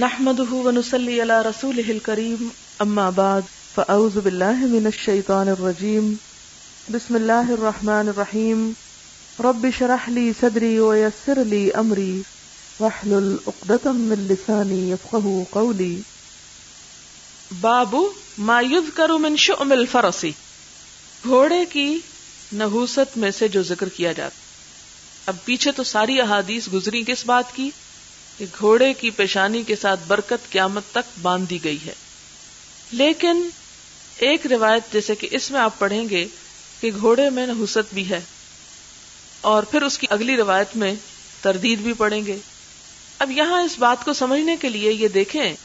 نحمده ونصلي على رسوله الكريم اما بعد فاعوذ بالله من الشيطان الرجيم بسم الله الرحمن الرحيم رب اشرح لي صدري ويسر لي امري واحلل عقدة من لساني يفقهوا قولي. باب ما يذكر من شؤم الفرس، گھوڑے کی نحوست میں سے جو ذکر کیا جاتا. اب پیچھے تو ساری احادیث گزری کس بات کی کہ گھوڑے کی پیشانی کے ساتھ برکت قیامت تک باندھ دی گئی ہے، لیکن ایک روایت جیسے کہ اس میں آپ پڑھیں گے کہ گھوڑے میں نحوست بھی ہے، اور پھر اس کی اگلی روایت میں تردید بھی پڑھیں گے. اب یہاں اس بات کو سمجھنے کے لیے یہ دیکھیں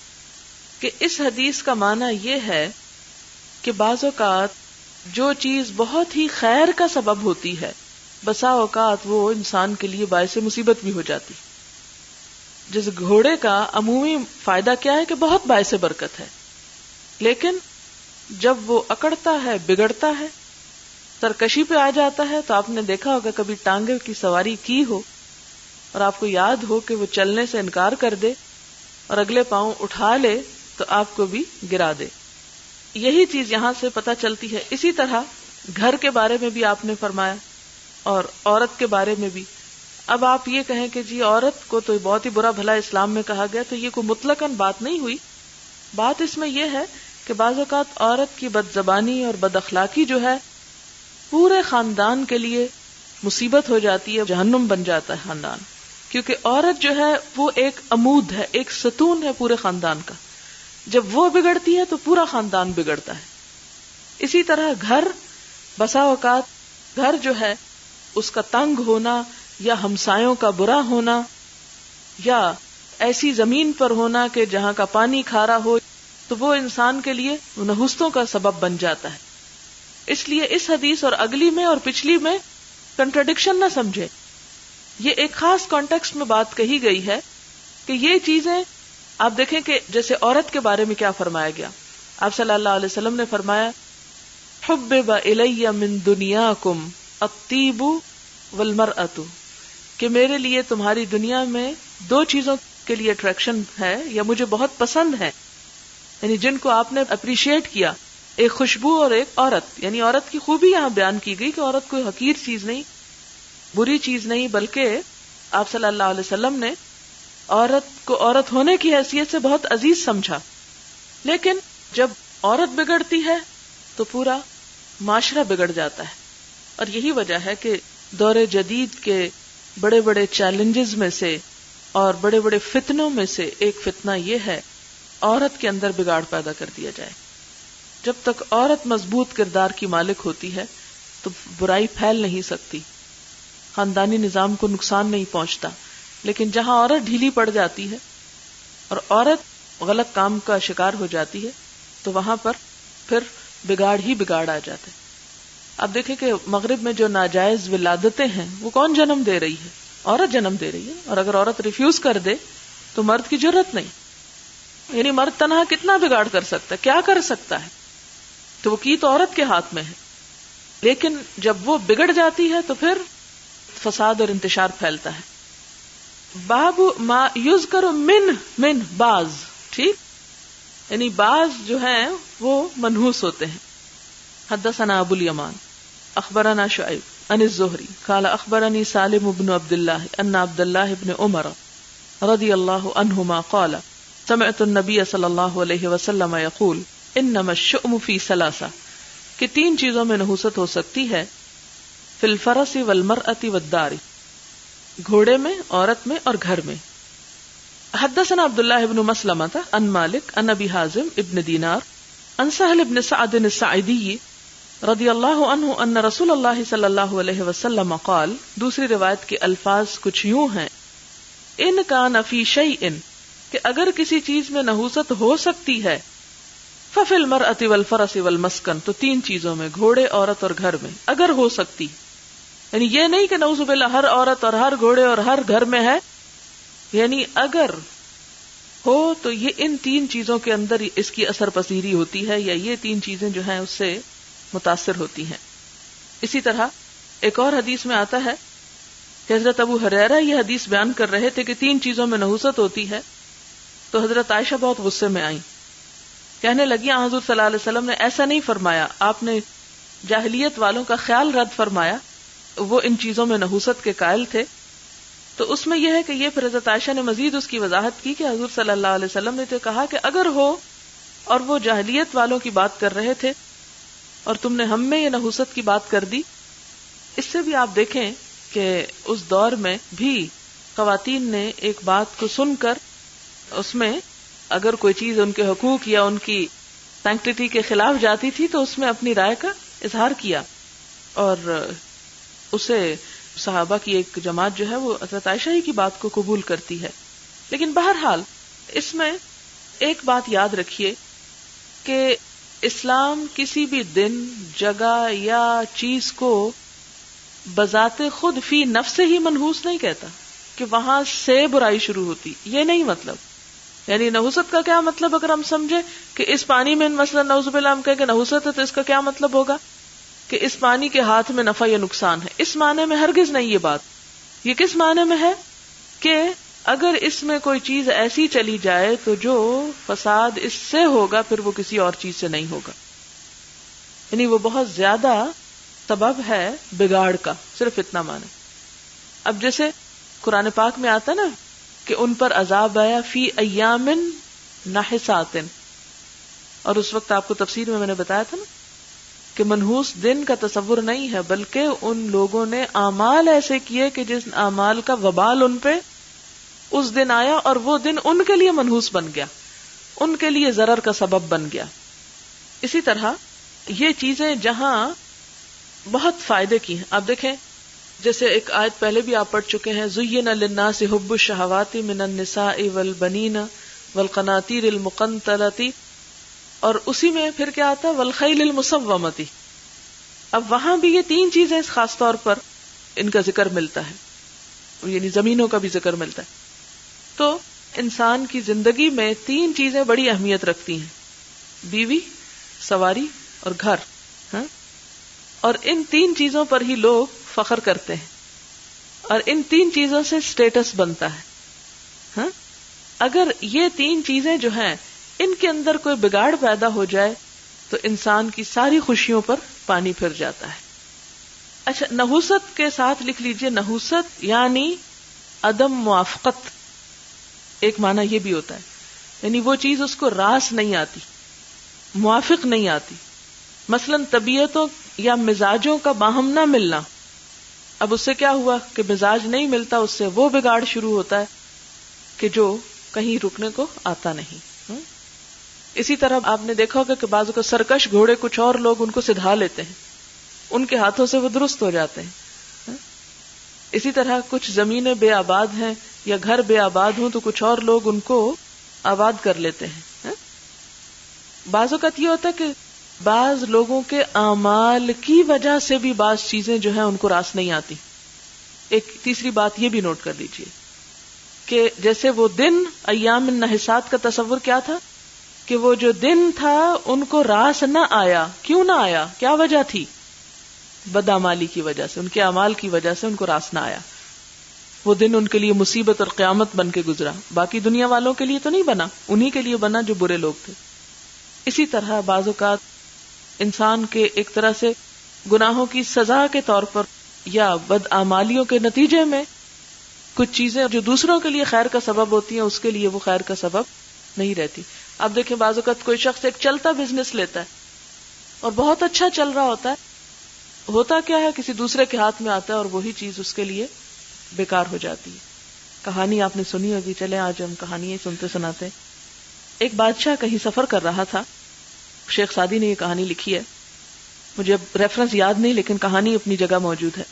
کہ اس حدیث کا معنی یہ ہے کہ بعض اوقات جو چیز بہت ہی خیر کا سبب ہوتی ہے بسا اوقات وہ انسان کے لیے باعث مصیبت بھی ہو جاتی. جیسے گھوڑے کا عمومی فائدہ کیا ہے کہ بہت باعث برکت ہے، لیکن جب وہ اکڑتا ہے، بگڑتا ہے، سرکشی پہ آ جاتا ہے، تو آپ نے دیکھا ہوگا کبھی ٹانگے کی سواری کی ہو اور آپ کو یاد ہو کہ وہ چلنے سے انکار کر دے اور اگلے پاؤں اٹھا لے تو آپ کو بھی گرا دے. یہی چیز یہاں سے پتہ چلتی ہے. اسی طرح گھر کے بارے میں بھی آپ نے فرمایا اور عورت کے بارے میں بھی. اب آپ یہ کہیں کہ جی عورت کو تو بہت ہی برا بھلا اسلام میں کہا گیا، تو یہ کوئی مطلقاً بات نہیں ہوئی. بات اس میں یہ ہے کہ بعض اوقات عورت کی بد زبانی اور بد اخلاقی جو ہے پورے خاندان کے لیے مصیبت ہو جاتی ہے، جہنم بن جاتا ہے خاندان. کیونکہ عورت جو ہے وہ ایک عمود ہے، ایک ستون ہے پورے خاندان کا. جب وہ بگڑتی ہے تو پورا خاندان بگڑتا ہے. اسی طرح گھر، بسا اوقات گھر جو ہے اس کا تنگ ہونا یا ہمسایوں کا برا ہونا یا ایسی زمین پر ہونا کہ جہاں کا پانی کھارا ہو، تو وہ انسان کے لیے نحوستوں کا سبب بن جاتا ہے. اس لیے اس حدیث اور اگلی میں اور پچھلی میں کنٹراڈکشن نہ سمجھے. یہ ایک خاص کانٹیکسٹ میں بات کہی گئی ہے کہ یہ چیزیں آپ دیکھیں کہ جیسے عورت کے بارے میں کیا فرمایا گیا. آپ صلی اللہ علیہ وسلم نے فرمایا حبب الی من دنیاکم الطیب والمرأۃ، کہ میرے لیے تمہاری دنیا میں دو چیزوں کے لیے اٹریکشن ہے یا مجھے بہت پسند ہے، یعنی جن کو آپ نے اپریشیٹ کیا، ایک خوشبو اور ایک عورت. یعنی عورت کی خوبی یہاں بیان کی گئی کہ عورت کوئی حقیر چیز نہیں، بری چیز نہیں، بلکہ آپ صلی اللہ علیہ وسلم نے عورت کو عورت ہونے کی حیثیت سے بہت عزیز سمجھا. لیکن جب عورت بگڑتی ہے تو پورا معاشرہ بگڑ جاتا ہے. اور یہی وجہ ہے کہ دور جدید کے بڑے بڑے چیلنجز میں سے اور بڑے بڑے فتنوں میں سے ایک فتنہ یہ ہے عورت کے اندر بگاڑ پیدا کر دیا جائے. جب تک عورت مضبوط کردار کی مالک ہوتی ہے تو برائی پھیل نہیں سکتی، خاندانی نظام کو نقصان نہیں پہنچتا. لیکن جہاں عورت ڈھیلی پڑ جاتی ہے اور عورت غلط کام کا شکار ہو جاتی ہے تو وہاں پر پھر بگاڑ ہی بگاڑ آ جاتے. اب دیکھیں کہ مغرب میں جو ناجائز ولادتیں ہیں وہ کون جنم دے رہی ہے؟ عورت جنم دے رہی ہے. اور اگر عورت ریفیوز کر دے تو مرد کی جرت نہیں. یعنی مرد تنہا کتنا بگاڑ کر سکتا ہے، کیا کر سکتا ہے؟ تو وہ کی تو عورت کے ہاتھ میں ہے. لیکن جب وہ بگڑ جاتی ہے تو پھر فساد اور انتشار پھیلتا ہے. باب ما یذکر من بعض، ٹھیک، یعنی بعض جو ہیں وہ منحوس ہوتے ہیں. حدثنا ابو الیمان اخبرنا شعیب عن الزہری قال اخبرنی سالم بن عبد اللہ ان عبد اللہ بن عمر رضی اللہ عنہما قال سمعت النبی صلی اللہ علیہ وسلم یقول انما الشؤم فی ثلاثہ، کہ تین چیزوں میں نحوست ہو سکتی ہے، فی الفرس والمرأة والدار، گھوڑے میں، عورت میں اور گھر میں. حدثنا عبداللہ بن مسلمۃ عن مالک عن ابی حازم ابن دینار عن سہل بن سعد الساعدی رضی اللہ عنہ ان رسول اللہ صلی اللہ علیہ وسلم قال، دوسری روایت کے الفاظ کچھ یوں ہیں، ان کان فی شیء، کہ اگر کسی چیز میں نحوست ہو سکتی ہے، ففی المرأة والفرس والمسکن، تو تین چیزوں میں، گھوڑے، عورت اور گھر میں اگر ہو سکتی. یعنی یہ نہیں کہ نعوذ باللہ ہر عورت اور ہر گھوڑے اور ہر گھر میں ہے، یعنی اگر ہو تو یہ ان تین چیزوں کے اندر اس کی اثر پذیری ہوتی ہے، یا یہ تین چیزیں جو ہیں اس سے متاثر ہوتی ہیں. اسی طرح ایک اور حدیث میں آتا ہے کہ حضرت ابو ہریرہ یہ حدیث بیان کر رہے تھے کہ تین چیزوں میں نحوست ہوتی ہے، تو حضرت عائشہ بہت غصے میں آئیں، کہنے لگی حضور صلی اللہ علیہ وسلم نے ایسا نہیں فرمایا، آپ نے جاہلیت والوں کا خیال رد فرمایا، وہ ان چیزوں میں نحوست کے قائل تھے۔ تو اس میں یہ ہے کہ یہ پھر حضرت عائشہ نے مزید اس کی وضاحت کی کہ حضور صلی اللہ علیہ وسلم نے تو کہا کہ اگر ہو اور وہ جاہلیت والوں کی بات کر رہے تھے اور تم نے ہم میں یہ نحوست کی بات کر دی۔ اس سے بھی آپ دیکھیں کہ اس دور میں بھی خواتین نے ایک بات کو سن کر اس میں اگر کوئی چیز ان کے حقوق یا ان کی سینکٹیٹی کے خلاف جاتی تھی تو اس میں اپنی رائے کا اظہار کیا، اور اسے صحابہ کی ایک جماعت جو ہے وہ حضرت عائشہ ہی کی بات کو قبول کرتی ہے۔ لیکن بہرحال اس میں ایک بات یاد رکھیے کہ اسلام کسی بھی دن، جگہ یا چیز کو بذات خود فی نفس ہی منحوس نہیں کہتا کہ وہاں سے برائی شروع ہوتی، یہ نہیں مطلب۔ یعنی نحوست کا کیا مطلب اگر ہم سمجھے کہ اس پانی میں مثلا نعوذ باللہ ہم کہیں کہ نحوست ہے، تو اس کا کیا مطلب ہوگا کہ اس پانی کے ہاتھ میں نفع یا نقصان ہے، اس معنی میں ہرگز نہیں یہ بات۔ یہ کس معنی میں ہے کہ اگر اس میں کوئی چیز ایسی چلی جائے تو جو فساد اس سے ہوگا پھر وہ کسی اور چیز سے نہیں ہوگا، یعنی وہ بہت زیادہ سبب ہے بگاڑ کا، صرف اتنا معنی۔ اب جیسے قرآن پاک میں آتا نا کہ ان پر عذاب آیا فی ایام نحسات، اور اس وقت آپ کو تفسیر میں نے بتایا تھا نا کہ منحوس دن کا تصور نہیں ہے، بلکہ ان لوگوں نے اعمال ایسے کیے کہ جس اعمال کا وبال ان پہ اس دن آیا اور وہ دن ان کے لیے منحوس بن گیا، ان کے لیے ضرر کا سبب بن گیا۔ اسی طرح یہ چیزیں جہاں بہت فائدے کی ہیں، آپ دیکھیں جیسے ایک آیت پہلے بھی آپ پڑھ چکے ہیں، زُيِّنَ لِلنَّاسِ حُبُّ الشَّهَوَاتِ مِنَ النِّسَاءِ وَالْبَنِينَ وَالْقَنَاطِيرِ الْمُقَنطَرَةِ، اور اسی میں پھر کیا آتا ہے وَالْخَيْلِ الْمُسَوَّمَةِ۔ اب وہاں بھی یہ تین چیزیں خاص طور پر ان کا ذکر ملتا ہے، یعنی زمینوں کا بھی ذکر ملتا ہے۔ تو انسان کی زندگی میں تین چیزیں بڑی اہمیت رکھتی ہیں، بیوی، سواری اور گھر، اور ان تین چیزوں پر ہی لوگ فخر کرتے ہیں، اور ان تین چیزوں سے سٹیٹس بنتا ہے۔ اگر یہ تین چیزیں جو ہیں ان کے اندر کوئی بگاڑ پیدا ہو جائے تو انسان کی ساری خوشیوں پر پانی پھر جاتا ہے۔ اچھا، نحوست کے ساتھ لکھ لیجئے، نحوست یعنی عدم موافقت، ایک معنی یہ بھی ہوتا ہے، یعنی وہ چیز اس کو راس نہیں آتی، موافق نہیں آتی۔ مثلا طبیعتوں یا مزاجوں کا باہم نہ ملنا، اب اس سے کیا ہوا کہ مزاج نہیں ملتا، اس سے وہ بگاڑ شروع ہوتا ہے کہ جو کہیں رکنے کو آتا نہیں۔ اسی طرح آپ نے دیکھا ہوگا کہ بعض کو سرکش گھوڑے کچھ اور لوگ ان کو سدھا لیتے ہیں، ان کے ہاتھوں سے وہ درست ہو جاتے ہیں۔ اسی طرح کچھ زمینیں بے آباد ہیں یا گھر بے آباد ہوں تو کچھ اور لوگ ان کو آباد کر لیتے ہیں۔ بعض اوقات یہ ہوتا ہے کہ بعض لوگوں کے اعمال کی وجہ سے بھی بعض چیزیں جو ہیں ان کو راس نہیں آتی۔ ایک تیسری بات یہ بھی نوٹ کر لیجئے کہ جیسے وہ دن ایام النحسات کا تصور کیا تھا کہ وہ جو دن تھا ان کو راس نہ آیا، کیوں نہ آیا، کیا وجہ تھی؟ بدعمالی کی وجہ سے، ان کے اعمال کی وجہ سے ان کو راس نہ آیا۔ وہ دن ان کے لیے مصیبت اور قیامت بن کے گزرا، باقی دنیا والوں کے لیے تو نہیں بنا، انہی کے لیے بنا جو برے لوگ تھے۔ اسی طرح بعض اوقات انسان کے ایک طرح سے گناہوں کی سزا کے طور پر یا بدعمالیوں کے نتیجے میں کچھ چیزیں جو دوسروں کے لیے خیر کا سبب ہوتی ہیں اس کے لیے وہ خیر کا سبب نہیں رہتی۔ اب دیکھیں بعض اوقات کوئی شخص ایک چلتا بزنس لیتا ہے اور بہت اچھا چل رہا ہوتا کیا ہے کسی دوسرے کے ہاتھ میں آتا ہے اور وہی چیز اس کے لیے بیکار ہو جاتی ہے۔ کہانی آپ نے سنی ہوگی، چلے آج ہم کہانی سنتے سناتے۔ ایک بادشاہ کہیں سفر کر رہا تھا، شیخ سعدی نے یہ کہانی لکھی ہے، مجھے اب ریفرنس یاد نہیں لیکن کہانی اپنی جگہ موجود ہے۔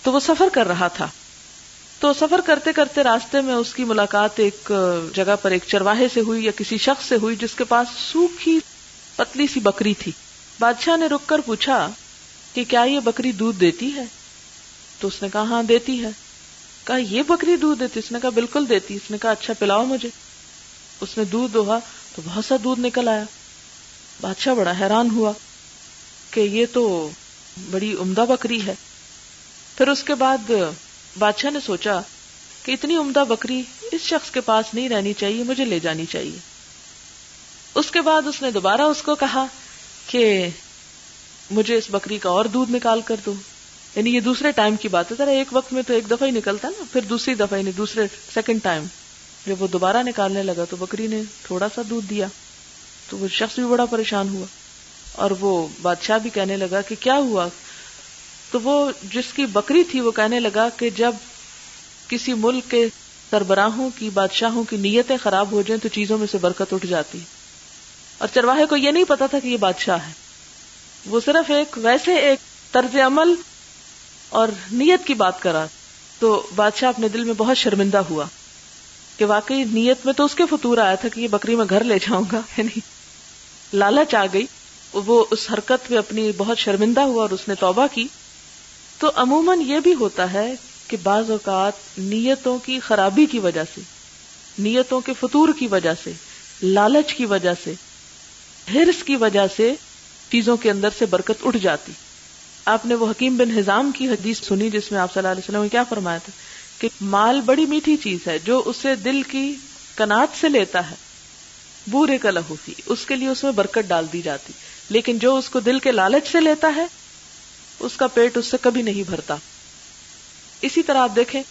تو وہ سفر کر رہا تھا، تو سفر کرتے کرتے راستے میں اس کی ملاقات ایک جگہ پر ایک چرواہے سے ہوئی یا کسی شخص سے ہوئی جس کے پاس سوکھی پتلی سی بکری تھی۔ بادشاہ نے رک کر پوچھا کہ کیا یہ بکری دودھ دیتی ہے؟ تو اس نے کہا ہاں دیتی ہے۔ کہا یہ بکری دودھ دیتی؟ اس نے کہا بالکل دیتی۔ اس نے کہا اچھا پلاؤ مجھے۔ اس نے دودھ دوہا تو بہت سا دودھ نکل آیا۔ بادشاہ بڑا حیران ہوا کہ یہ تو بڑی عمدہ بکری ہے۔ پھر اس کے بعد بادشاہ نے سوچا کہ اتنی عمدہ بکری اس شخص کے پاس نہیں رہنی چاہیے، مجھے لے جانی چاہیے۔ اس کے بعد اس نے دوبارہ اس کو کہا کہ مجھے اس بکری کا اور دودھ نکال کر دو، یعنی یہ دوسرے ٹائم کی بات ہے، ذرا ایک وقت میں تو ایک دفعہ ہی نکلتا نا، پھر دوسری دفعہ یعنی دوسرے سیکنڈ ٹائم جب وہ دوبارہ نکالنے لگا تو بکری نے تھوڑا سا دودھ دیا، تو وہ شخص بھی بڑا پریشان ہوا، اور وہ بادشاہ بھی کہنے لگا کہ کیا ہوا؟ تو وہ جس کی بکری تھی وہ کہنے لگا کہ جب کسی ملک کے سربراہوں کی، بادشاہوں کی نیتیں خراب ہو جائیں تو چیزوں میں سے برکت اٹھ جاتی، اور چرواہے کو یہ نہیں پتا تھا کہ یہ بادشاہ ہے، وہ صرف ویسے ایک طرز عمل اور نیت کی بات کرا، تو بادشاہ اپنے دل میں بہت شرمندہ ہوا کہ واقعی نیت میں تو اس کے فطور آیا تھا کہ یہ بکری میں گھر لے جاؤں گا، یعنی لالچ آ گئی، وہ اس حرکت پہ اپنی بہت شرمندہ ہوا اور اس نے توبہ کی۔ تو عموماً یہ بھی ہوتا ہے کہ بعض اوقات نیتوں کی خرابی کی وجہ سے، نیتوں کے فطور کی وجہ سے، لالچ کی وجہ سے، حرص کی وجہ سے چیزوں کے اندر سے برکت اٹھ جاتی۔ آپ نے وہ حکیم بن حزام کی حدیث سنی جس میں آپ صلی اللہ علیہ وسلم نے کیا فرمایا تھا کہ مال بڑی میٹھی چیز ہے، جو اسے دل کی قناعت سے لیتا ہے بورے کا لہو فی، اس کے لیے اس میں برکت ڈال دی جاتی، لیکن جو اس کو دل کے لالچ سے لیتا ہے اس کا پیٹ اس سے کبھی نہیں بھرتا۔ اسی طرح آپ دیکھیں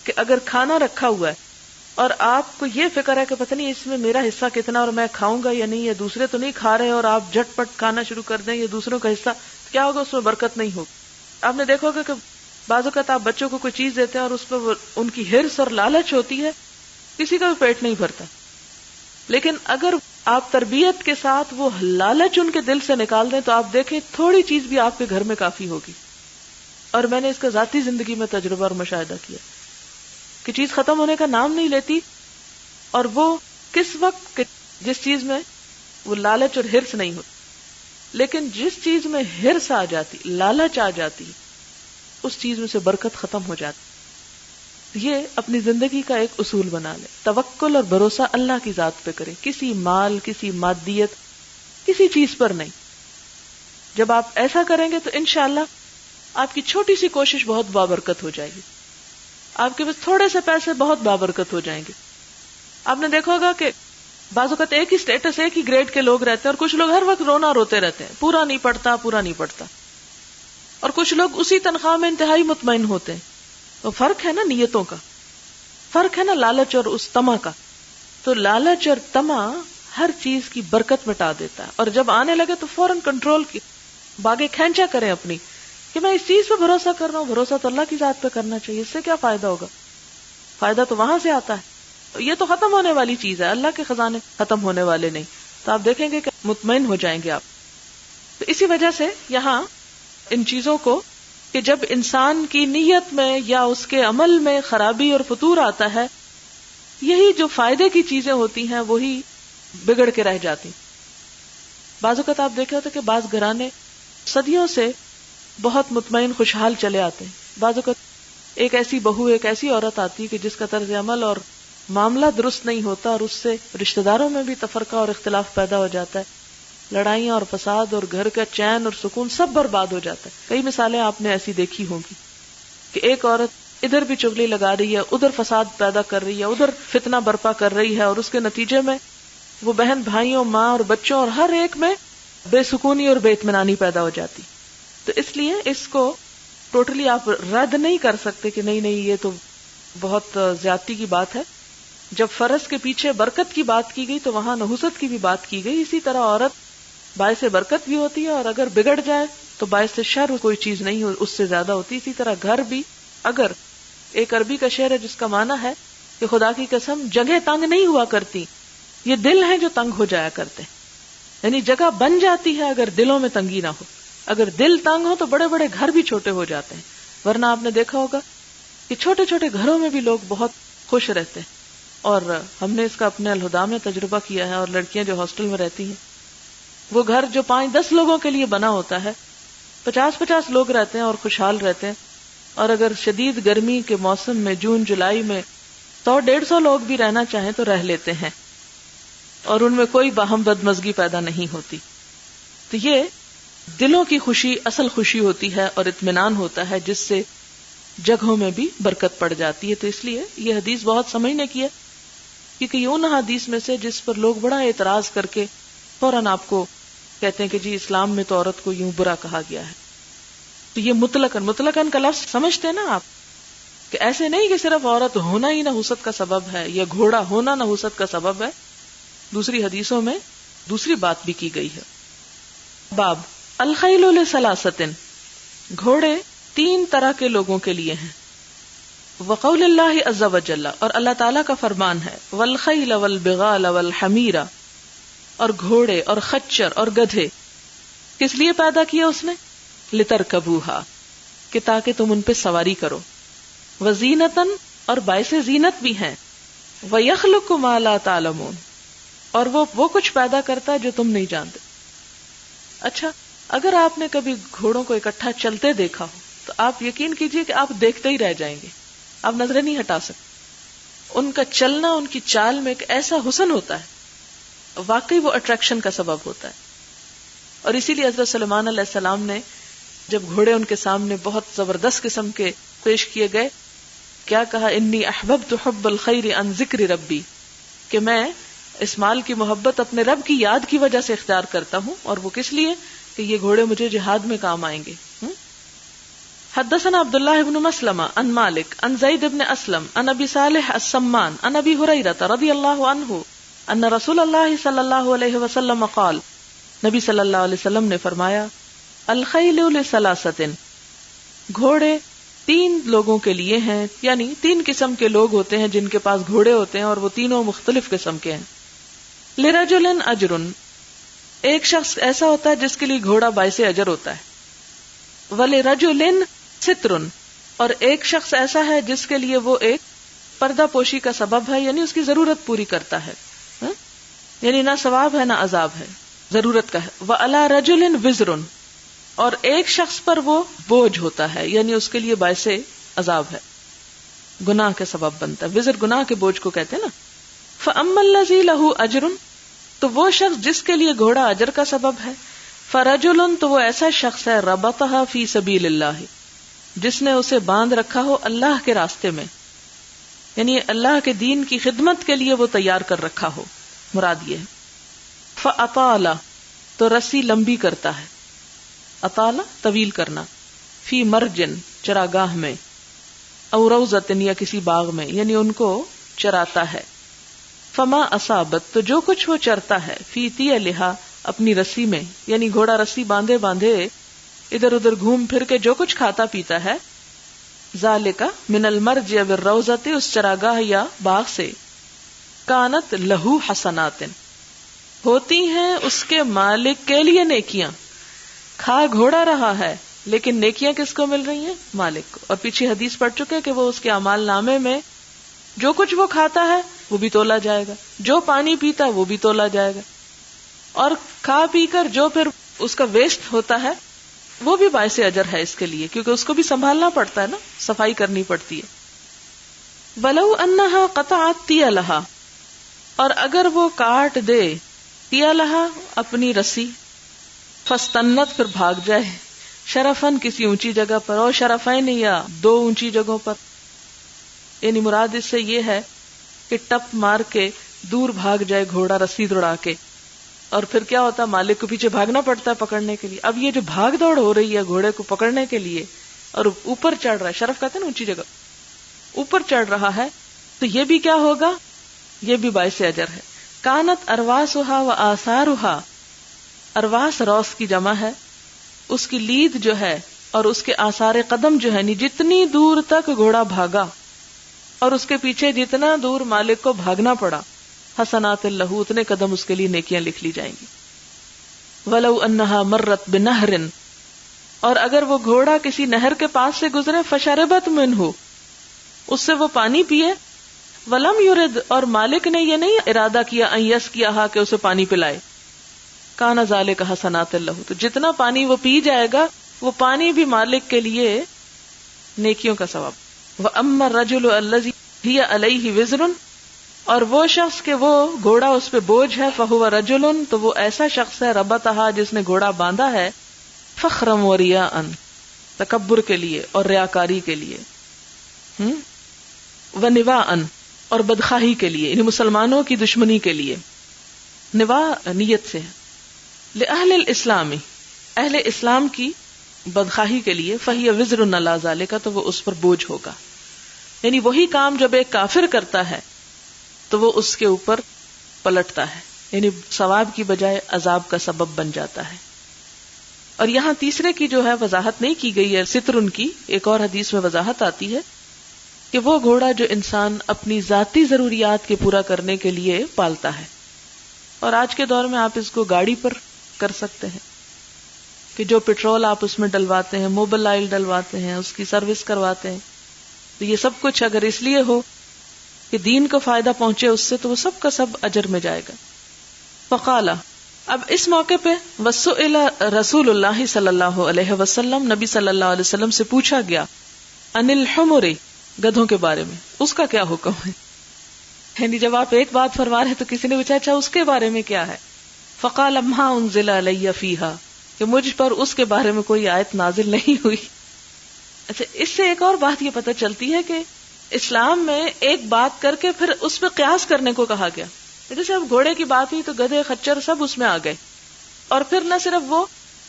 کہ اگر کھانا رکھا ہوا ہے اور آپ کو یہ فکر ہے کہ پتہ نہیں اس میں میرا حصہ کتنا اور میں کھاؤں گا یا نہیں، یا دوسرے تو نہیں کھا رہے، اور آپ جھٹ پٹ کھانا شروع کر دیں، یا دوسروں کا حصہ، کیا ہوگا؟ اس میں برکت نہیں ہوگی۔ آپ نے دیکھا ہوگا کہ بعض اوقات آپ بچوں کو کوئی چیز دیتے ہیں اور اس پہ ان کی حرص اور لالچ ہوتی ہے، کسی کا بھی پیٹ نہیں بھرتا، لیکن اگر آپ تربیت کے ساتھ وہ لالچ ان کے دل سے نکال دیں تو آپ دیکھیں تھوڑی چیز بھی آپ کے گھر میں کافی ہوگی۔ اور میں نے اس کا ذاتی زندگی میں تجربہ اور مشاہدہ کیا کہ چیز ختم ہونے کا نام نہیں لیتی، اور وہ کس وقت جس چیز میں وہ لالچ اور حرص نہیں ہوتی، لیکن جس چیز میں حرص آ جاتی، لالچ آ جاتی، اس چیز میں سے برکت ختم ہو جاتی۔ یہ اپنی زندگی کا ایک اصول بنا لے، توکل اور بھروسہ اللہ کی ذات پہ کریں، کسی مال، کسی مادیت، کسی چیز پر نہیں۔ جب آپ ایسا کریں گے تو انشاءاللہ آپ کی چھوٹی سی کوشش بہت بابرکت ہو جائے گی، آپ کے پاس تھوڑے سے پیسے بہت بابرکت ہو جائیں گے۔ آپ نے دیکھا ہوگا کہ بعض اوقات ایک ہی اسٹیٹس، ایک ہی گریڈ کے لوگ رہتے ہیں، اور کچھ لوگ ہر وقت رونا روتے رہتے ہیں، پورا نہیں پڑتا، پورا نہیں پڑتا، اور کچھ لوگ اسی تنخواہ میں انتہائی مطمئن ہوتے ہیں۔ تو فرق ہے نا نیتوں کا، فرق ہے نا لالچ اور اس طمع کا۔ تو لالچ اور طمع ہر چیز کی برکت مٹا دیتا ہے، اور جب آنے لگے تو فوراً کنٹرول کی باغے کھینچا کریں اپنی کہ میں اس چیز پہ بھروسہ کر رہا ہوں، بھروسہ تو اللہ کی ذات پہ کرنا چاہیے، اس سے کیا فائدہ ہوگا؟ فائدہ تو وہاں سے آتا ہے، یہ تو ختم ہونے والی چیز ہے، اللہ کے خزانے ختم ہونے والے نہیں۔ تو آپ دیکھیں گے کہ مطمئن ہو جائیں گے آپ۔ تو اسی وجہ سے یہاں ان چیزوں کو کہ جب انسان کی نیت میں یا اس کے عمل میں خرابی اور فطور آتا ہے، یہی جو فائدے کی چیزیں ہوتی ہیں وہی بگڑ کے رہ جاتی۔ بعض اوقات آپ دیکھے ہوتے کہ بعض گھرانے صدیوں سے بہت مطمئن خوشحال چلے آتے ہیں، بعض اوقات ایک ایسی بہو، ایک ایسی عورت آتی کہ جس کا طرز عمل اور معاملہ درست نہیں ہوتا، اور اس سے رشتہ داروں میں بھی تفرقہ اور اختلاف پیدا ہو جاتا ہے، لڑائیاں اور فساد، اور گھر کا چین اور سکون سب برباد ہو جاتا ہے۔ کئی مثالیں آپ نے ایسی دیکھی ہوں گی کہ ایک عورت ادھر بھی چغلی لگا رہی ہے، ادھر فساد پیدا کر رہی ہے، ادھر فتنہ برپا کر رہی ہے، اور اس کے نتیجے میں وہ بہن بھائیوں، ماں اور بچوں اور ہر ایک میں بے سکونی اور بے اطمینانی پیدا ہو جاتی۔ تو اس لیے اس کو ٹوٹلی آپ رد نہیں کر سکتے کہ نہیں یہ تو بہت زیادتی کی بات ہے۔ جب فرض کے پیچھے برکت کی بات کی گئی تو وہاں نحوست کی بھی بات کی گئی۔ اسی طرح عورت باعث برکت بھی ہوتی ہے، اور اگر بگڑ جائے تو باعث شر کوئی چیز نہیں اس سے زیادہ ہوتی۔ اسی طرح گھر بھی، اگر ایک عربی کا شعر ہے جس کا معنی ہے کہ خدا کی قسم جگہ تنگ نہیں ہوا کرتی، یہ دل ہیں جو تنگ ہو جایا کرتے ہیں، یعنی جگہ بن جاتی ہے اگر دلوں میں تنگی نہ ہو۔ اگر دل تنگ ہو تو بڑے بڑے گھر بھی چھوٹے ہو جاتے ہیں، ورنہ آپ نے دیکھا ہوگا کہ چھوٹے چھوٹے گھروں میں بھی لوگ بہت خوش رہتے ہیں۔ اور ہم نے اس کا اپنے الہدا میں تجربہ کیا ہے، اور لڑکیاں جو ہاسٹل میں رہتی ہیں، وہ گھر جو 5-10 لوگوں کے لیے بنا ہوتا ہے، 50-50 لوگ رہتے ہیں اور خوشحال رہتے ہیں۔ اور اگر شدید گرمی کے موسم میں جون جولائی میں 100-150 لوگ بھی رہنا چاہیں تو رہ لیتے ہیں، اور ان میں کوئی باہم بدمزگی پیدا نہیں ہوتی۔ تو یہ دلوں کی خوشی اصل خوشی ہوتی ہے اور اطمینان ہوتا ہے، جس سے جگہوں میں بھی برکت پڑ جاتی ہے. تو اس لیے یہ حدیث بہت سمجھنے کی ہے، کیونکہ یہ ان حدیث میں سے جس پر لوگ بڑا اعتراض کر کے فوراً آپ کو کہتے ہیں کہ جی اسلام میں تو عورت کو یوں برا کہا گیا ہے. تو یہ مطلقاً کا لفظ سمجھتے ہیں نا آپ، کہ ایسے نہیں کہ صرف عورت ہونا ہی نحوست کا سبب ہے یا گھوڑا ہونا نحوست کا سبب ہے. دوسری حدیثوں میں دوسری بات بھی کی گئی ہے. باب الخیل لثلاثۃ، گھوڑے 3 طرح کے لوگوں کے لیے ہیں. وقول اللہ عز وجل، اور اللہ تعالیٰ کا فرمان ہے، والخیل والبغال والحمیر، اور گھوڑے اور خچر اور گدھے کس لیے پیدا کیا اس نے؟ لترکبوہا، کہ تاکہ تم ان پہ سواری کرو. وزینتن، اور باعث زینت بھی ہیں. ویخلق ما لا تعلمون، اور وہ کچھ پیدا کرتا ہے جو تم نہیں جانتے. اچھا، اگر آپ نے کبھی گھوڑوں کو اکٹھا چلتے دیکھا ہو تو آپ یقین کیجئے کہ آپ دیکھتے ہی رہ جائیں گے، آپ نظریں نہیں ہٹا سکتے. ان کا چلنا، ان کی چال میں ایک ایسا حسن ہوتا ہے، واقعی وہ اٹریکشن کا سبب ہوتا ہے. اور اسی لیے حضرت سلیمان علیہ السلام نے جب گھوڑے ان کے سامنے بہت زبردست قسم کے پیش کیے گئے، کیا کہا؟ انی احببت حب الخیر عن ذکر ربی، کہ میں اس مال کی محبت اپنے رب کی یاد کی وجہ سے اختیار کرتا ہوں. اور وہ کس لیے؟ کہ یہ گھوڑے مجھے جہاد میں کام آئیں گے. حدثنا عبداللہ بن مسلمہ عن مالک عن زید بن اسلم عن ابی صالح السمان عن ابی ہریرہ رضی اللہ عنہ ان رسول اللہ صلی اللہ علیہ وسلم قال، نبی صلی اللہ علیہ وسلم نے فرمایا، الخیل لثلاثۃ، گھوڑے 3 لوگوں کے لیے ہیں، یعنی 3 قسم کے لوگ ہوتے ہیں جن کے پاس گھوڑے ہوتے ہیں، اور وہ تینوں مختلف قسم کے ہیں. لرجل اجر، ایک شخص ایسا ہوتا ہے جس کے لیے گھوڑا باعث اجر ہوتا ہے. ولرجل ستر، اور ایک شخص ایسا ہے جس کے لیے وہ ایک پردہ پوشی کا سبب ہے، یعنی اس کی ضرورت پوری کرتا ہے، یعنی نہ ثواب ہے نہ عذاب ہے، ضرورت کا ہے. وعلی رجل وزر، اور ایک شخص پر وہ بوجھ ہوتا ہے، یعنی اس کے لیے باعث عذاب ہے، گناہ کا سبب بنتا ہے. وزر گناہ کے بوجھ کو کہتے ہیں نا. فاما الذی لہ اجر، تو وہ شخص جس کے لیے گھوڑا اجر کا سبب ہے. فرجل، تو وہ ایسا شخص ہے، ربطها فی سبیل اللہ، جس نے اسے باندھ رکھا ہو اللہ کے راستے میں، یعنی اللہ کے دین کی خدمت کے لیے وہ تیار کر رکھا ہو، مراد یہ ہے. فاطال، تو رسی لمبی کرتا ہے، اطال طویل کرنا. فی مرجن، چراگاہ میں. او روضۃ، یا کسی باغ میں، یعنی ان کو چراتا ہے. فما اصابت، تو جو کچھ وہ چرتا ہے، فی تیلھا، اپنی رسی میں، یعنی گھوڑا رسی باندھے باندھے ادھر ادھر گھوم پھر کے جو کچھ کھاتا پیتا ہے، ذالک من المرج والروضۃ، اس چراگاہ یا باغ سے، کانت لہو حسنات، ہوتی ہیں اس کے مالک کے لیے نیکیاں. کھا گھوڑا رہا ہے لیکن نیکیاں کس کو مل رہی ہیں؟ مالک کو. اور پیچھے حدیث پڑھ چکے کہ وہ اس کے اعمال نامے میں جو کچھ وہ کھاتا ہے وہ بھی تولا جائے گا، جو پانی پیتا ہے وہ بھی تولا جائے گا، اور کھا پی کر جو پھر اس کا ویسٹ ہوتا ہے وہ بھی باعث اجر ہے اس کے لیے، کیونکہ اس کو بھی سنبھالنا پڑتا ہے نا، صفائی کرنی پڑتی ہے. ولو انہا قطعت تیلھا، اور اگر وہ کاٹ دے تیلھا، اپنی رسی، فاستنت، پھر بھاگ جائے، شرفن، کسی اونچی جگہ پر، اور شرفین، یا 2 اونچی جگہوں پر، یعنی مراد اس سے یہ ہے کہ ٹپ مار کے دور بھاگ جائے گھوڑا رسی دوڑا کے، اور پھر کیا ہوتا ہے، مالک کو پیچھے بھاگنا پڑتا ہے پکڑنے کے لیے. اب یہ جو بھاگ دوڑ ہو رہی ہے گھوڑے کو پکڑنے کے لیے، اور اوپر چڑھ رہا ہے، شرف کہتے ہیں نا اونچی جگہ، اوپر چڑھ رہا ہے، تو یہ بھی کیا ہوگا؟ یہ بھی باعث اجر ہے. کانت ارواسھا و آثارھا، ارواس روس کی جمع ہے، اس کی لید جو ہے اور اس کے آثار قدم جو ہے، جتنی دور تک گھوڑا بھاگا اور اس کے پیچھے جتنا دور مالک کو بھاگنا پڑا، حسنات لہو، اتنے قدم اس کے لیے نیکیاں لکھ لی جائیں گی. ولو انہا مرت بنہر، اور اگر وہ گھوڑا کسی نہر کے پاس سے گزرے، فشربت منہ، اس سے وہ پانی پیے، ولم یرد، اور مالک نے یہ نہیں ارادہ کیا، ان یسقیھا، کہ اسے پانی پلائے، کان ذالک حسنات لہو، تو جتنا پانی وہ پی جائے گا وہ پانی بھی مالک کے لیے نیکیوں کا ثواب. واما الرجل الذی ہی علیہ وزر، اور وہ شخص کہ وہ گھوڑا اس پہ بوجھ ہے، فہو رجل، تو وہ ایسا شخص ہے، ربطھا، جس نے گھوڑا باندھا ہے، فخرا وریا، تکبر کے لیے اور ریاکاری کے لیے. ونواءً اور بدخواہی کے لیے، یعنی مسلمانوں کی دشمنی کے لیے. نواء نیت سے ہے. لأہل الاسلام، اہل اسلام کی بدخواہی کے لیے. فہی وزر علی ذالک، تو وہ اس پر بوجھ ہوگا. یعنی وہی کام جب ایک کافر کرتا ہے تو وہ اس کے اوپر پلٹتا ہے، یعنی ثواب کی بجائے عذاب کا سبب بن جاتا ہے. اور یہاں تیسرے کی جو ہے وضاحت نہیں کی گئی ہے، ستر ان کی ایک اور حدیث میں وضاحت آتی ہے کہ وہ گھوڑا جو انسان اپنی ذاتی ضروریات کے پورا کرنے کے لیے پالتا ہے. اور آج کے دور میں آپ اس کو گاڑی پر کر سکتے ہیں کہ جو پیٹرول آپ اس میں ڈلواتے ہیں، موبل آئل ڈلواتے ہیں، اس کی سروس کرواتے ہیں، تو یہ سب کچھ اگر اس لیے ہو کہ دین کو فائدہ پہنچے اس سے، تو وہ سب کا سب اجر میں جائے گا. فقال، اب اس موقع پہ وسئل رسول اللہ صلی اللہ علیہ وسلم، نبی صلی اللہ علیہ وسلم سے پوچھا گیا ان الحمر، گدھوں کے بارے میں، اس کا کیا حکم ہے. یعنی جب آپ ایک بات فرما رہے تو کسی نے پوچھا اچھا اس کے بارے میں کیا ہے. فقال ما انزل علی فیہا، کہ مجھ پر اس کے بارے میں کوئی آیت نازل نہیں ہوئی. اچھا، اس سے ایک اور بات یہ پتہ چلتی ہے کہ اسلام میں ایک بات کر کے پھر اس پہ قیاس کرنے کو کہا گیا. جیسے اب گھوڑے کی بات ہوئی تو گدھے خچر سب اس میں آ گئے. اور پھر نہ صرف وہ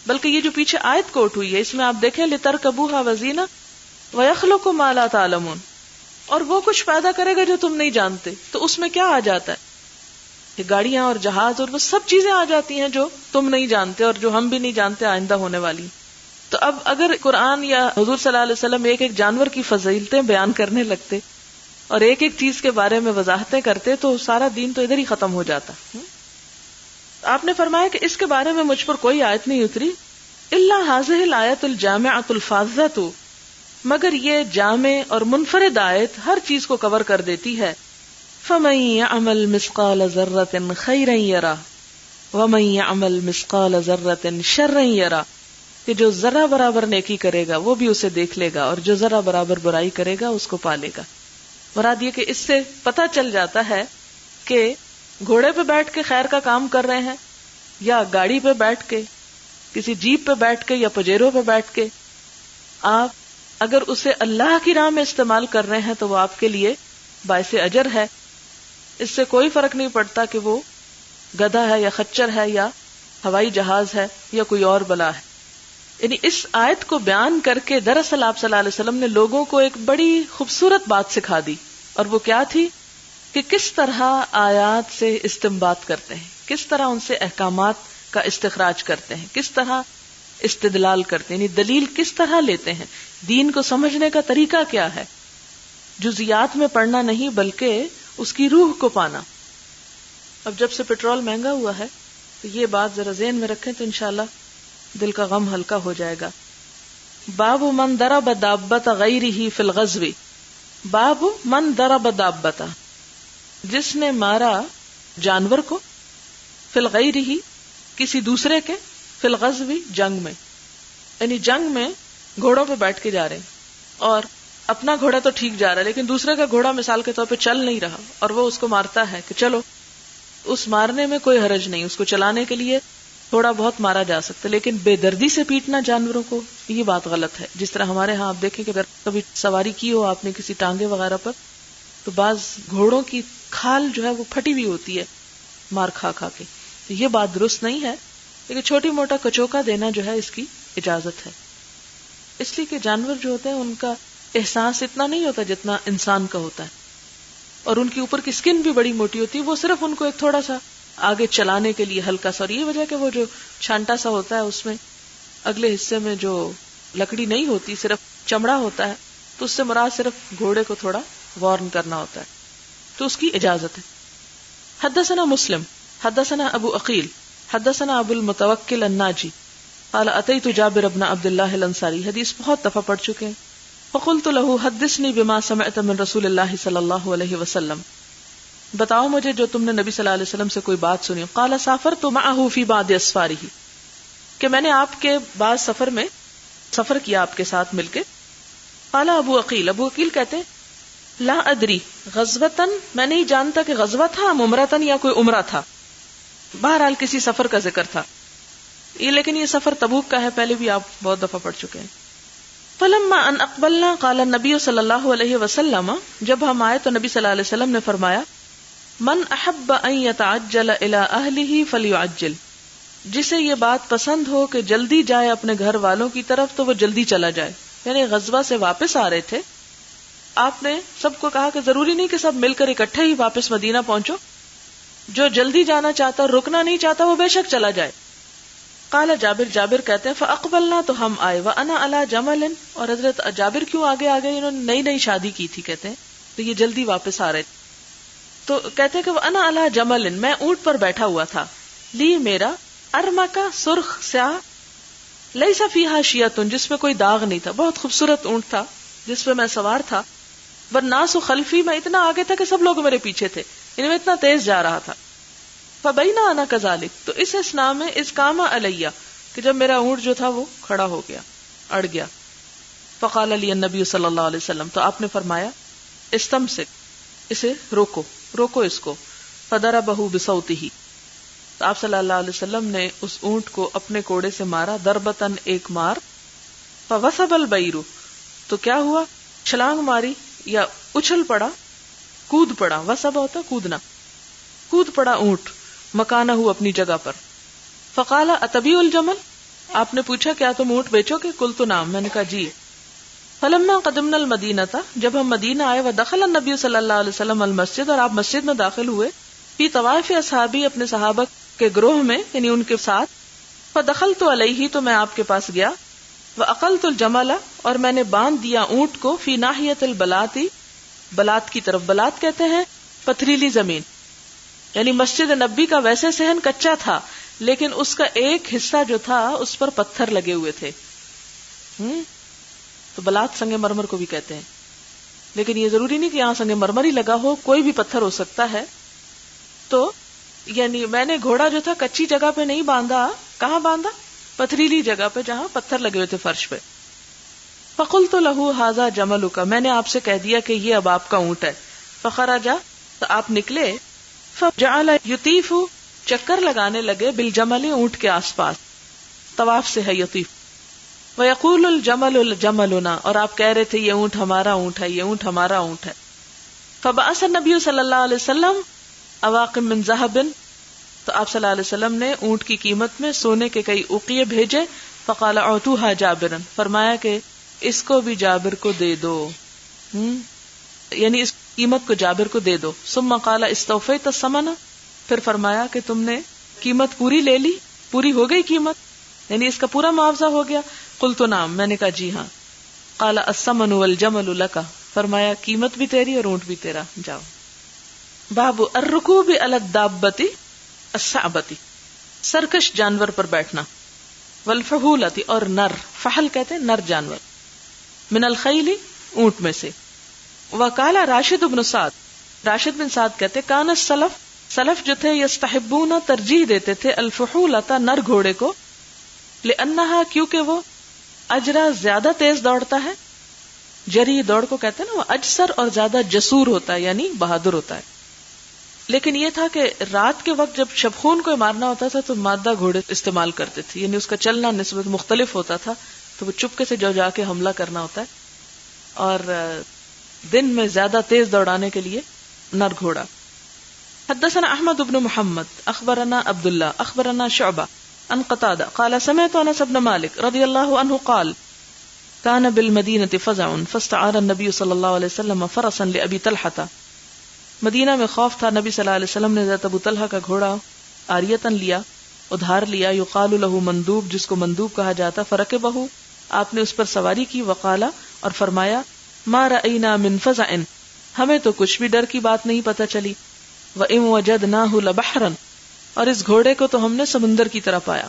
بلکہ یہ جو پیچھے آیت کوٹ ہوئی ہے اس میں آپ دیکھیں لترکبوہا وزینہ ویخلق ما لا تعلمون، اور وہ کچھ پیدا کرے گا جو تم نہیں جانتے. تو اس میں کیا آ جاتا ہے؟ یہ گاڑیاں اور جہاز اور وہ سب چیزیں آ جاتی ہیں جو تم نہیں جانتے اور جو ہم بھی نہیں جانتے آئندہ ہونے والی. تو اب اگر قرآن یا حضور صلی اللہ علیہ وسلم ایک ایک جانور کی فضیلتیں بیان کرنے لگتے اور ایک ایک چیز کے بارے میں وضاحتیں کرتے تو سارا دین تو ادھر ہی ختم ہو جاتا. آپ نے فرمایا کہ اس کے بارے میں مجھ پر کوئی آیت نہیں اتری الا هذه الآیۃ الجامعۃ الفاضلۃ، مگر یہ جامع اور منفرد آیت ہر چیز کو کور کر دیتی ہے. فمن يعمل مثقال ذرۃ خیرا یرہ ومن يعمل مثقال ذرۃ شرا یرہ، کہ جو ذرہ برابر نیکی کرے گا وہ بھی اسے دیکھ لے گا اور جو ذرہ برابر برائی کرے گا اس کو پالے گا. مراد یہ کہ اس سے پتہ چل جاتا ہے کہ گھوڑے پہ بیٹھ کے خیر کا کام کر رہے ہیں یا گاڑی پہ بیٹھ کے، کسی جیپ پہ بیٹھ کے یا پجیروں پہ بیٹھ کے، آپ اگر اسے اللہ کی راہ میں استعمال کر رہے ہیں تو وہ آپ کے لیے باعث اجر ہے. اس سے کوئی فرق نہیں پڑتا کہ وہ گدھا ہے یا خچر ہے یا ہوائی جہاز ہے یا کوئی اور بلا ہے. یعنی اس آیت کو بیان کر کے دراصل آپ صلی اللہ علیہ وسلم نے لوگوں کو ایک بڑی خوبصورت بات سکھا دی، اور وہ کیا تھی کہ کس طرح آیات سے استنباط کرتے ہیں، کس طرح ان سے احکامات کا استخراج کرتے ہیں، کس طرح استدلال کرتے ہیں، یعنی دلیل کس طرح لیتے ہیں، دین کو سمجھنے کا طریقہ کیا ہے. جزیات میں پڑھنا نہیں بلکہ اس کی روح کو پانا. اب جب سے پیٹرول مہنگا ہوا ہے تو یہ بات ذرا ذہن میں رکھیں تو انشاءاللہ دل کا غم ہلکا ہو جائے گا. باب من ضرب دابۃ غیرہ فی الغزو، باب من ضرب دابۃ، جس نے مارا جانور کو، فی الغیرہ کسی دوسرے کے، فی الغزو جنگ میں، یعنی جنگ میں گھوڑوں پہ بیٹھ کے جا رہے ہیں اور اپنا گھوڑا تو ٹھیک جا رہا ہے لیکن دوسرے کا گھوڑا مثال کے طور پہ چل نہیں رہا اور وہ اس کو مارتا ہے کہ چلو، اس مارنے میں کوئی حرج نہیں، اس کو چلانے کے لیے تھوڑا بہت مارا جا سکتا، لیکن بے دردی سے پیٹنا جانوروں کو یہ بات غلط ہے. جس طرح ہمارے ہاں آپ دیکھیں کہ اگر کبھی سواری کی ہو آپ نے کسی ٹانگے وغیرہ پر تو بعض گھوڑوں کی کھال جو ہے وہ پھٹی ہوئی ہوتی ہے مار کھا کھا کے، تو یہ بات درست نہیں ہے. لیکن چھوٹی موٹا کچوکا دینا جو ہے اس کی اجازت ہے، اس لیے کہ جانور جو ہوتے ہیں ان کا احساس اتنا نہیں ہوتا جتنا انسان کا ہوتا ہے، اور ان کے اوپر کی سکن بھی بڑی موٹی ہوتی ہے. وہ صرف ان کو ایک تھوڑا سا آگے چلانے کے لیے ہلکا سا، اور یہ وجہ کہ وہ جو چھانٹا سا ہوتا ہے اس میں اگلے حصے میں جو لکڑی نہیں ہوتی صرف چمڑا ہوتا ہے، تو اس سے مراد صرف گھوڑے کو تھوڑا وارن کرنا ہوتا ہے، تو اس کی اجازت ہے. حدثنا مسلم حدثنا ابو عقیل حدثنا ابو المتوکل الناجی قال اتیت جابر بن عبد اللہ الانصاری، حدیث بہت دفعہ پڑھ چکے ہیں. فقلت له حدثنی بما سمعت من رسول اللہ صلی اللہ علیہ وسلم، بتاؤ مجھے جو تم نے نبی صلی اللہ علیہ وسلم سے کوئی بات سنی. قال سافرت معه فی بعض اسفارہ، کہ میں نے آپ کے بعض سفر میں سفر کیا آپ کے ساتھ مل کے. قال ابو عقیل، ابو عقیل کہتے ہیں لا ادری غزوۃ، میں نہیں جانتا کہ غزوہ تھا عمرۃ یا کوئی عمرہ تھا، بہرحال کسی سفر کا ذکر تھا یہ، لیکن یہ سفر تبوک کا ہے، پہلے بھی آپ بہت دفعہ پڑھ چکے ہیں. فلما ان اقبلنا قال النبی صلی اللہ علیہ وسلم، جب ہم آئے تو نبی صلی اللہ علیہ وسلم نے فرمایا، من احب ان يتعجل الى اہلہ فلیعجل، جسے یہ بات پسند ہو کہ جلدی جائے اپنے گھر والوں کی طرف تو وہ جلدی چلا جائے. یعنی غزوہ سے واپس آ رہے تھے، آپ نے سب کو کہا کہ ضروری نہیں کہ سب مل کر اکٹھے ہی واپس مدینہ پہنچو، جو جلدی جانا چاہتا رکنا نہیں چاہتا وہ بے شک چلا جائے. قال جابر کہتے ہیں فاقبلنا، تو ہم آئے، وانا علی جمل، اور حضرت جابر کیوں آگے انہوں نے نئی شادی کی تھی کہتے ہیں، تو یہ جلدی واپس آ رہے تھے. تو کہتے ہیں کہ وانا علی جمل، میں اونٹ پر بیٹھا ہوا تھا، لی میرا، ارمکا سرخ سیاہ، لیس فیہا شیۃ، جس میں کوئی داغ نہیں تھا، بہت خوبصورت اونٹ تھا جس پہ میں سوار تھا. والناس خلفی، میں اتنا آگے تھا کہ سب لوگ میرے پیچھے تھے، یعنی میں اتنا تیز جا رہا تھا. فبینا انا کذالک، تو اس اسنا میں اس کام علیہ، کہ جب میرا اونٹ جو تھا وہ کھڑا ہو گیا، اڑ گیا. فقال لی النبی صلی اللہ علیہ وسلم، تو آپ نے فرمایا استمسک، اسے روکو اس کو. فضربہ بصوتہ، تو آپ صلی اللہ علیہ وسلم نے اس اونٹ کو اپنے کوڑے سے مارا، ضربتن ایک مار. فوثب البعیر، تو کیا ہوا، چھلانگ ماری یا اچھل پڑا، کود پڑا، وثب ہوتا کودنا، کود پڑا اونٹ، مکانہ اپنی جگہ پر. فقال اتبیع الجمل، آپ نے پوچھا کیا تم اونٹ بیچو گے؟ قلت نعم، میں نے کہا جی. فلما قدمنا المدینہ، جب ہم مدینہ آئے، ودخل النبی صلی اللہ علیہ وسلم المسجد، اور آپ مسجد میں داخل ہوئے، فی طوائف اصحابی، اپنے صحابہ کے گروہ میں، یعنی ان کے ساتھ. فدخلت علیہ، تو میں آپ کے پاس گیا. واقلت الجمل، اور میں نے باندھ دیا اونٹ کو، فی ناحیۃ البلات، بلات کی طرف. بلات کہتے ہیں پتھریلی زمین، یعنی مسجد نبی کا ویسے صحن کچا تھا لیکن اس کا ایک حصہ جو تھا اس پر پتھر لگے ہوئے تھے. تو بلات سنگ مرمر کو بھی کہتے ہیں، لیکن یہ ضروری نہیں کہ یہاں سنگ مرمر ہی لگا ہو، کوئی بھی پتھر ہو سکتا ہے. تو یعنی میں نے گھوڑا جو تھا کچی جگہ پہ نہیں باندھا. کہاں باندھا؟ پتھریلی جگہ پہ جہاں پتھر لگے ہوئے تھے فرش پہ. فقلت له هذا جملک، میں نے آپ سے کہہ دیا کہ یہ اب آپ کا اونٹ ہے. فخرج، تو آپ نکلے. فجعل یطیف، چکر لگانے لگے، بالجمل، اونٹ کے آس پاس، طواف سے ہے یطیف. ویقول الجمل جملنا، اور آپ کہہ رہے تھے یہ اونٹ ہمارا اونٹ ہے، یہ اونٹ ہمارا اونٹ ہے. فبعث النبی صلی اللہ علیہ وسلم اواقم من ذهب، تو آپ صلی اللہ علیہ وسلم نے اونٹ کی قیمت میں سونے کے کئی اوقیے بھیجے. فقال اعطوها جابرا، فرمایا کہ اس کو بھی جابر کو دے دو، یعنی اس قیمت کو جابر کو دے دو. ثم قال استوفیت الثمن، پھر فرمایا کہ تم نے قیمت پوری لے لی، پوری ہو گئی قیمت، یعنی اس کا پورا معاوضہ ہو گیا. قلت نعم، میں نے کہا جی ہاں. قال الثمن والجمل لک، فرمایا قیمت بھی تیری اور اونٹ بھی تیرا، جاؤ. باب الرکوب علی الدابۃ الصعبۃ، سرکش جانور پر بیٹھنا. والفحولۃ، اور نر، فحل کہتے ہیں نر جانور. من الخیل، اونٹ میں سے. وقال راشد بن سعد، راشد بن سعد کہتے کان السلف، سلف جو تھے، یستحبون، ترجیح دیتے تھے، الفحولۃ، نر گھوڑے کو، لانہا، کیونکہ وہ اجرا، زیادہ تیز دوڑتا ہے. جری دوڑ کو کہتے ہیں نا، وہ اجسر اور زیادہ جسور ہوتا ہے، یعنی بہادر ہوتا ہے. لیکن یہ تھا کہ رات کے وقت جب شبخون کو مارنا ہوتا تھا تو مادہ گھوڑے استعمال کرتے تھے، یعنی اس کا چلنا نسبت مختلف ہوتا تھا، تو وہ چپکے سے جو جا کے حملہ کرنا ہوتا ہے. اور دن میں زیادہ تیز دوڑانے کے لیے نر گھوڑا. حدثنا احمد بن محمد اخبرنا عبداللہ اخبرنا شعبہ عن قتادہ قال سمعت انس بن مالک رضی اللہ عنہ قال كان بالمدینة فزع فاستعار النبي صلی اللہ علیہ وسلم فرسا لأبی طلحة، مدینہ میں خوف تھا، نبی صلی اللہ علیہ وسلم نے حضرت ابو طلحہ کا گھوڑا عاریتاً لیا، ادھار لیا، یقال له مندوب، جس کو مندوب کہا جاتا. فرکبہ، آپ نے اس پر سواری کی. وقالا، اور فرمایا ما رأینا من فزع، ہمیں تو کچھ بھی ڈر کی بات نہیں پتہ چلی. وَإِن وَجَدْنَاهُ لَبَحْرًا، اور اس گھوڑے کو تو ہم نے سمندر کی طرح پایا.